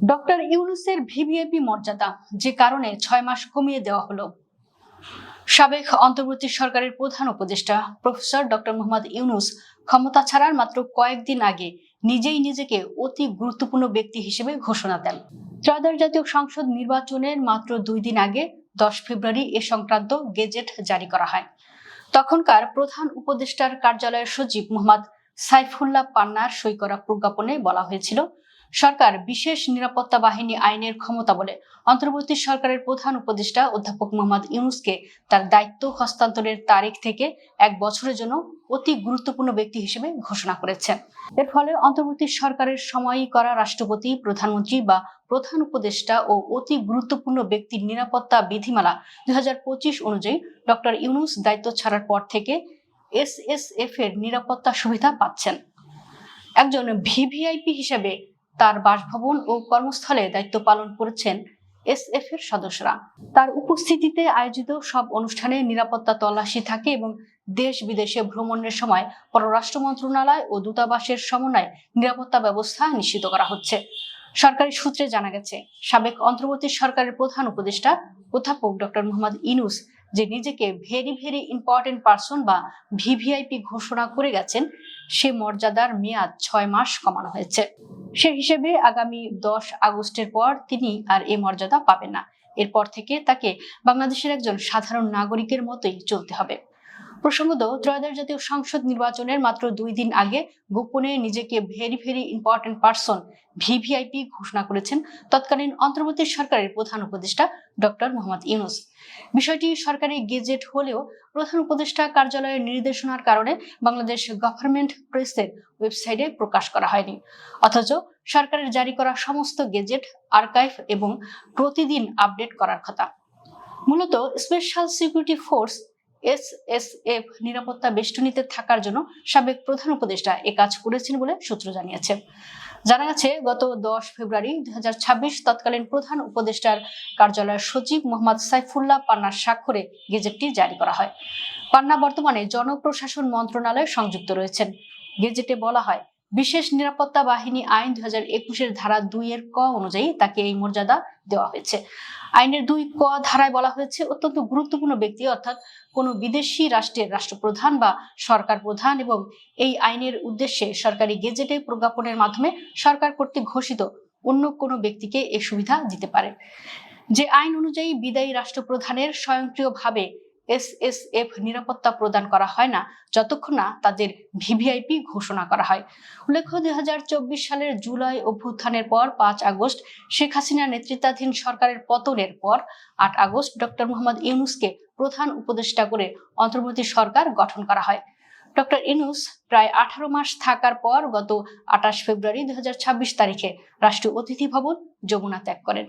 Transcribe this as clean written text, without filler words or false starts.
Doctor ইউনূসের VVIP মর্যাদা যে কারণে 6 মাস কমিয়ে দেওয়া হলো। সাবেক অন্তর্বর্তী সরকারের প্রধান উপদেষ্টা প্রফেসর ডক্টর মোহাম্মদ ইউনূস ক্ষমতা ছাড়ার মাত্র কয়েকদিন আগে নিজেই নিজেকে অতি গুরুত্বপূর্ণ ব্যক্তি হিসেবে ঘোষণা দেন। ত্রয়োদশ জাতীয় সংসদ নির্বাচনের মাত্র 2 দিন আগে 10 ফেব্রুয়ারি এ সংক্রান্ত গেজেট জারি করা হয়। তখনকার প্রধান উপদেষ্টার কার্যালয়ের সচিব মোহাম্মদ সাইফুল্লাহ পান্নার সই করা প্রজ্ঞাপনে বলা হয়েছিল, সরকার বিশেষ নিরাপত্তা বাহিনী আইনের ক্ষমতা বলে অন্তর্বর্তী সরকারের প্রধান উপদেষ্টা অধ্যাপক মোহাম্মদ ইউনূসকে তার দায়িত্ব হস্তান্তরের তারিখ থেকে 1 বছরের জন্য অতি গুরুত্বপূর্ণ ব্যক্তি হিসেবে ঘোষণা করেছেন। এর ফলে অন্তর্বর্তী সরকারের সময়ই করা রাষ্ট্রপতি, প্রধানমন্ত্রী বা প্রধান উপদেষ্টা ও অতি গুরুত্বপূর্ণ ব্যক্তির নিরাপত্তা বিধিমালা 2025 অনুযায়ী ডক্টর ইউনূস দায়িত্ব ছাড়ার পর থেকে এসএসএফ এর নিরাপত্তা সুবিধা পাচ্ছেন। একজন ভিভিআইপি হিসেবে তার বাসভবন ও কর্মস্থলে দায়িত্ব পালন করেছেন এসএফ এর সদস্যরা। তার উপস্থিতিতে আয়োজিত সব অনুষ্ঠানে নিরাপত্তা তল্লাশি থাকে এবং দেশ বিদেশে ভ্রমণের সময় পররাষ্ট্র মন্ত্রণালয় ও দূতাবাসের সমন্বয়ে নিরাপত্তা ব্যবস্থা নিশ্চিত করা হচ্ছে। সরকারি সূত্রে জানা গেছে, সাবেক অন্তর্বর্তী সরকারের প্রধান উপদেষ্টা অধ্যাপক ডক্টর মোহাম্মদ ইউনূস যে নিজেকে ভেরি ইম্পর্টেন্ট পারসন বা ভিভিআইপি ঘোষণা করে গেছেন, সে মর্যাদার মেয়াদ 6 মাস কমানো হয়েছে। সে হিসেবে আগামী 10 আগস্টের পর তিনি আর এ মর্যাদা পাবেন না। এরপর থেকে তাকে বাংলাদেশের একজন সাধারণ নাগরিকের মতোই চলতে হবে। প্রসঙ্গত, ত্রয়োদশ জাতীয় সংসদ নির্বাচনের মাত্র 2 দিন আগে গোপনে নিজেকে ভেরি ইম্পর্টেন্ট পারসন ভিভিআইপি ঘোষণা করেছেন তৎকালীন অন্তর্বর্তী সরকারের প্রধান উপদেষ্টা ডক্টর মোহাম্মদ ইউনূস। বিষয়টি সরকারি গেজেট হলেও প্রধান উপদেষ্টা কার্যালয়ের নির্দেশনার কারণে বাংলাদেশ গভর্নমেন্ট প্রেসের ওয়েবসাইটে প্রকাশ করা হয়নি। অথচ সরকারের জারি করা সমস্ত গেজেট আর্কাইভ এবং প্রতিদিন আপডেট করার কথা। মূলত স্পেশাল সিকিউরিটি ফোর্স এসএসএফ নিরাপত্তা বেষ্টনীতে থাকার জন্য সাবেক প্রধান উপদেষ্টা এ কাজ করেছেন বলে সূত্র জানিয়েছে। জানা গেছে, গত 10 ফেব্রুয়ারি 2026 তৎকালীন প্রধান উপদেষ্টার কার্যালয়ের সচিব মোহাম্মদ সাইফুল্লাহ পান্নার স্বাক্ষরে গেজেটটি জারি করা হয়। পান্না বর্তমানে জনপ্রশাসন মন্ত্রণালয়ে সংযুক্ত রয়েছেন। গেজেটে বলা হয়, বিশেষ নিরাপত্তা বাহিনী আইন 2021 ধারা 2 এর ক অনুযায়ী তাকে এই মর্যাদা দেওয়া হয়েছে। আইনের 2 ক ধারায় বলা হয়েছে, অত্যন্ত গুরুত্বপূর্ণ ব্যক্তি অর্থাৎ কোনো বিদেশি রাষ্ট্রের রাষ্ট্রপ্রধান বা সরকার প্রধান এবং এই আইনের উদ্দেশ্যে সরকারি গেজেটে প্রজ্ঞাপনের মাধ্যমে সরকার কর্তৃক ঘোষিত অন্য কোনো ব্যক্তিকে এ সুবিধা দিতে পারে। যে আইন অনুযায়ী বিদায়ী রাষ্ট্রপ্রধানের স্বয়ংক্রিয়ভাবে এসএসএফ নিরাপত্তা প্রদান করা হয় না যতক্ষণ না তাদের ভিভিআইপি ঘোষণা করা হয়। উল্লেখ্য, 2024 সালের জুলাই অভ্যুত্থানের পর 5 আগস্ট শেখ হাসিনার নেতৃত্বাধীন সরকারের পতনের পর 8 আগস্ট ডক্টর মোহাম্মদ ইউনূসকে প্রধান উপদেষ্টা করে অন্তর্বর্তী সরকার গঠন করা হয়। ডক্টর ইউনূস প্রায় 18 মাস থাকার পর গত 28 ফেব্রুয়ারি 2026 তারিখে রাষ্ট্রীয় অতিথি ভবন যমুনা ত্যাগ করেন।